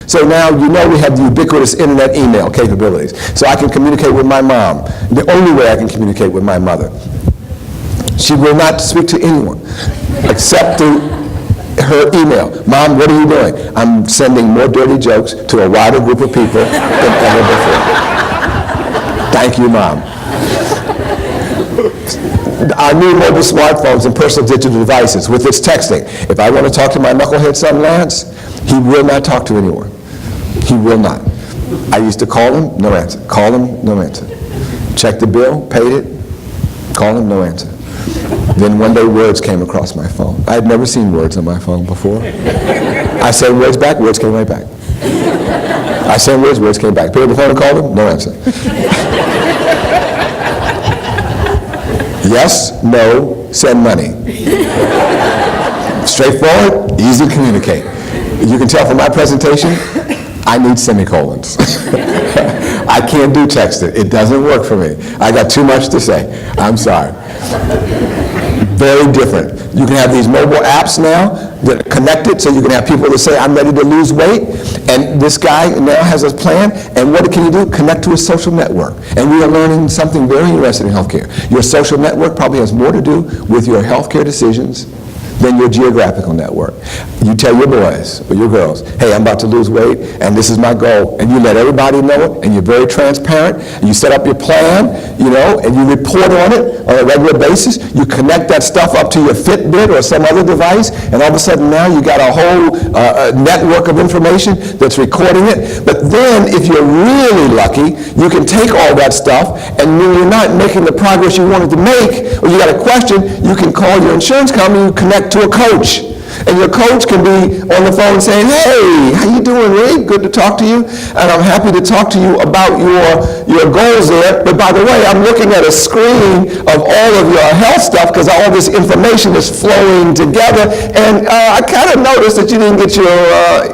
So now you know we have the ubiquitous internet email capabilities. So I can communicate with my mom, the only way I can communicate with my mother. She will not speak to anyone except through her email. Mom, what are you doing? I'm sending more dirty jokes to a wider group of people than ever before. Thank you, Mom. Our new mobile smartphones and personal digital devices with its texting. If I want to talk to my knucklehead son Lance, he will not talk to anyone. He will not. I used to call him, no answer. Call him, no answer. Check the bill, paid it, call him, no answer. Then one day words came across my phone. I had never seen words on my phone before. I said words back, words came right back. I said words came back. Picked up the phone and called him, no answer. Yes, no, send money. Straightforward, easy to communicate. You can tell from my presentation, I need semicolons. I can't do texting. It doesn't work for me. I got too much to say. I'm sorry. Very different. You can have these mobile apps now that are connected, so you can have people that say, I'm ready to lose weight, and this guy now has a plan, and what can you do? Connect to a social network. And we are learning something very interesting in healthcare. Your social network probably has more to do with your healthcare decisions than your geographical network. You tell your boys or your girls, hey, I'm about to lose weight, and this is my goal, and you let everybody know it, and you're very transparent, and you set up your plan, and you report on it on a regular basis. You connect that stuff up to your Fitbit or some other device, and all of a sudden now you got a whole network of information that's recording it. But then, if you're really lucky, you can take all that stuff, and when you're not making the progress you wanted to make, or you got a question, you can call your insurance company, you connect to a coach. And your coach can be on the phone saying, hey, how you doing, Ray? Good to talk to you. And I'm happy to talk to you about your goals there. But by the way, I'm looking at a screen of all of your health stuff because all this information is flowing together. And I kind of noticed that you didn't get your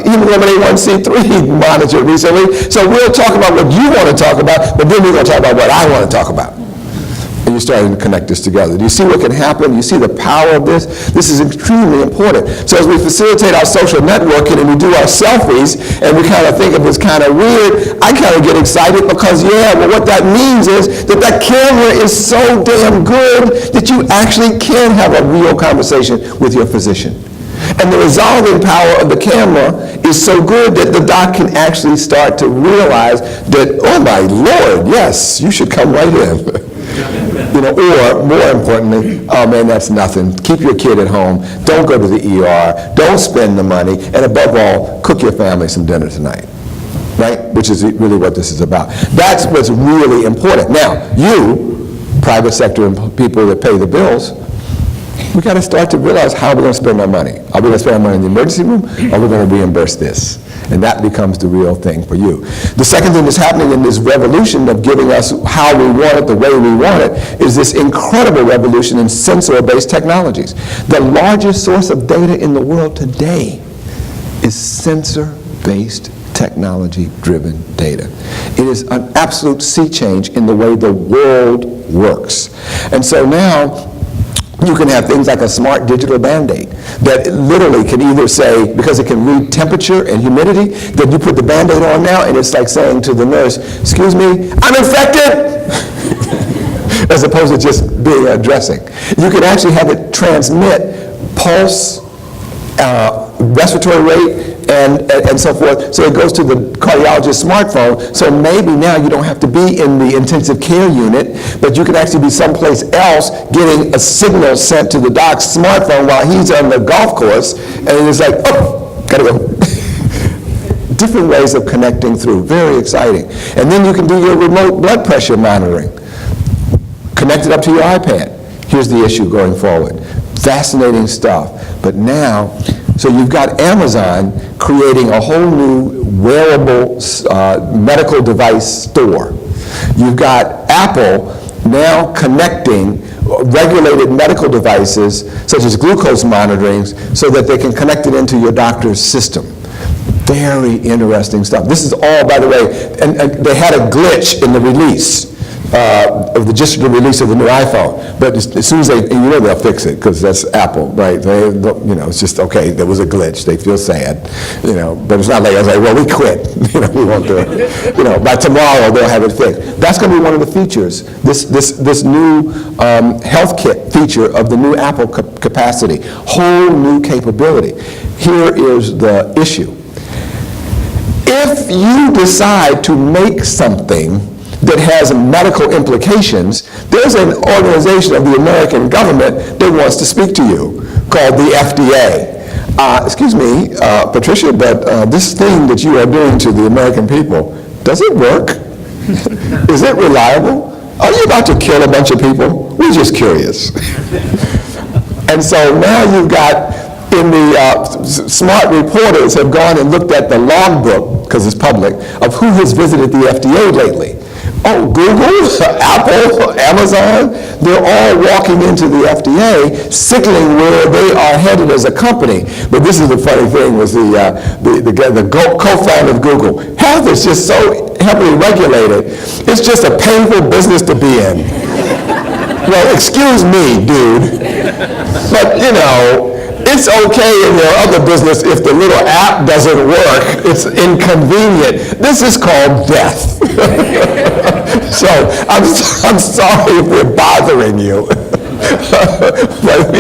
hemoglobin A1C3 monitored recently. So we'll talk about what you want to talk about, but then we're going to talk about what I want to talk about. And you're starting to connect this together. Do you see what can happen? Do you see the power of this? This is extremely important. So as we facilitate our social networking and we do our selfies and we kind of think of it as kind of weird, I kind of get excited because, what that means is that that camera is so damn good that you actually can have a real conversation with your physician. And the resolving power of the camera is so good that the doc can actually start to realize that, oh my Lord, yes, you should come right in. Or more importantly, oh man, that's nothing. Keep your kid at home. Don't go to the ER. Don't spend the money. And above all, cook your family some dinner tonight. Right? Which is really what this is about. That's what's really important. Now, you, private sector and people that pay the bills, we got to start to realize how we're going to spend our money. Are we going to spend our money in the emergency room, or are we going to reimburse this? And that becomes the real thing for you. The second thing that's happening in this revolution of giving us how we want it, the way we want it, is this incredible revolution in sensor-based technologies. The largest source of data in the world today is sensor-based technology-driven data. It is an absolute sea change in the way the world works. And so now, you can have things like a smart digital Band-Aid that literally can either say, because it can read temperature and humidity, that you put the Band-Aid on now and it's like saying to the nurse, excuse me, I'm infected, as opposed to just being a dressing. You can actually have it transmit pulse, respiratory rate, and so forth. So it goes to the cardiologist's smartphone. So maybe now you don't have to be in the intensive care unit, but you can actually be someplace else getting a signal sent to the doc's smartphone while he's on the golf course, and it's like, oh, gotta go. Different ways of connecting through. Very exciting. And then you can do your remote blood pressure monitoring. Connect it up to your iPad. Here's the issue going forward. Fascinating stuff. But now, so you've got Amazon creating a whole new wearable medical device store. You've got Apple now connecting regulated medical devices, such as glucose monitoring, so that they can connect it into your doctor's system. Very interesting stuff. This is all, by the way, and they had a glitch in the release. just the release of the new iPhone. But as soon as they'll fix it, because that's Apple, right? It's just, okay, there was a glitch. They feel sad, but it's not like, I was like, well, we quit. We won't do it. By tomorrow, they'll have it fixed. That's going to be one of the features, this new health kit feature of the new Apple capacity, whole new capability. Here is the issue. If you decide to make something that has medical implications, there's an organization of the American government that wants to speak to you called the FDA. Excuse me, Patricia, but this thing that you are doing to the American people, does it work? Is it reliable? Are you about to kill a bunch of people? We're just curious. And so now you've got, smart reporters have gone and looked at the logbook, because it's public, of who has visited the FDA lately. Oh, Google, Apple, Amazon, they're all walking into the FDA, signaling where they are headed as a company. But this is the funny thing, was the co-founder of Google. Health is just so heavily regulated, it's just a painful business to be in. Well, excuse me, dude, but it's okay in your other business if the little app doesn't work. It's inconvenient. This is called death. So I'm sorry if we're bothering you. But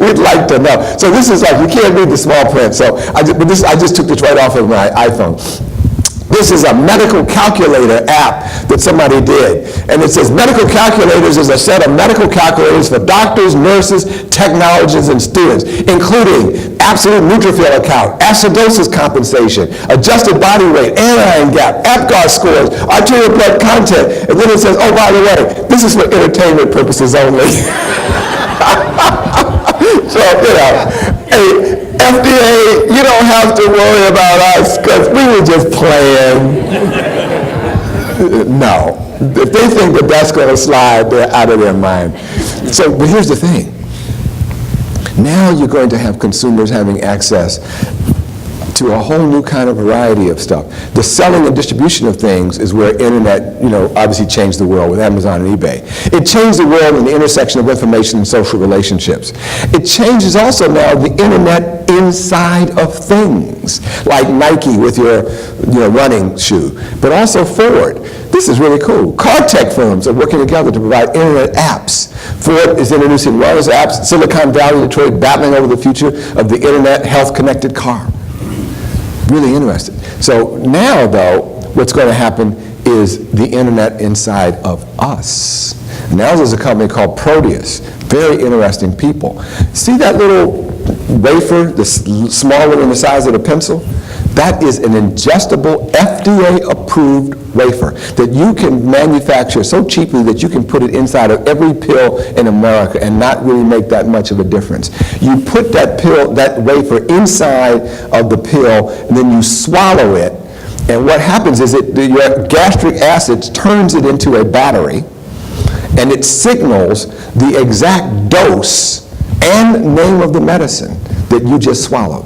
we'd like to know. So this is like, you can't read the small print. So I just took this right off of my iPhone. This is a medical calculator app that somebody did. And it says medical calculators is a set of medical calculators for doctors, nurses, technologists, and students, including absolute neutrophil count, acidosis compensation, adjusted body weight, anion gap, APGAR scores, arterial blood content. And then it says, oh, by the way, this is for entertainment purposes only. So, hey, FDA, you don't have to worry about us because we were just playing. No. If they think that that's going to slide, they're out of their mind. So, but here's the thing. Now you're going to have consumers having access to a whole new kind of variety of stuff. The selling and distribution of things is where internet, obviously changed the world with Amazon and eBay. It changed the world in the intersection of information and social relationships. It changes also now the internet inside of things, like Nike with your running shoe, but also Ford. This is really cool. Car tech firms are working together to provide internet apps. Ford is introducing wireless apps. Silicon Valley, Detroit, battling over the future of the internet health-connected car. Really interesting. So now, though, what's going to happen is the internet inside of us. Now there's a company called Proteus. Very interesting people. See that little wafer, the small one in the size of a pencil? That is an ingestible, FDA-approved wafer that you can manufacture so cheaply that you can put it inside of every pill in America and not really make that much of a difference. You put that wafer inside of the pill, and then you swallow it, and what happens is your gastric acid turns it into a battery, and it signals the exact dose and name of the medicine that you just swallowed.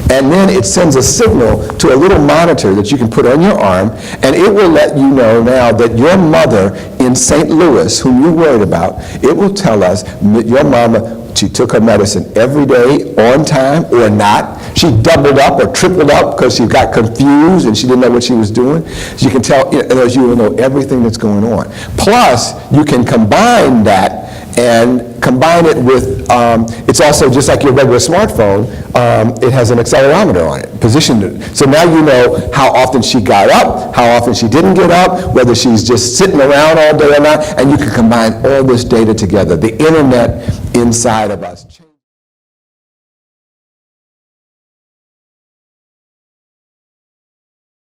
And then it sends a signal to a little monitor that you can put on your arm, and it will let you know now that your mother in St. Louis, whom you worried about, it will tell us that your mama, she took her medicine every day on time or not. She doubled up or tripled up because she got confused and she didn't know what she was doing. So you can tell, as you will know everything that's going on. Plus, you can combine that and combine it with, it's also just like your regular smartphone, it has an accelerometer on it, positioned it. So now you know how often she got up, how often she didn't get up, whether she's just sitting around all day or not, and you can combine all this data together. The internet inside of us.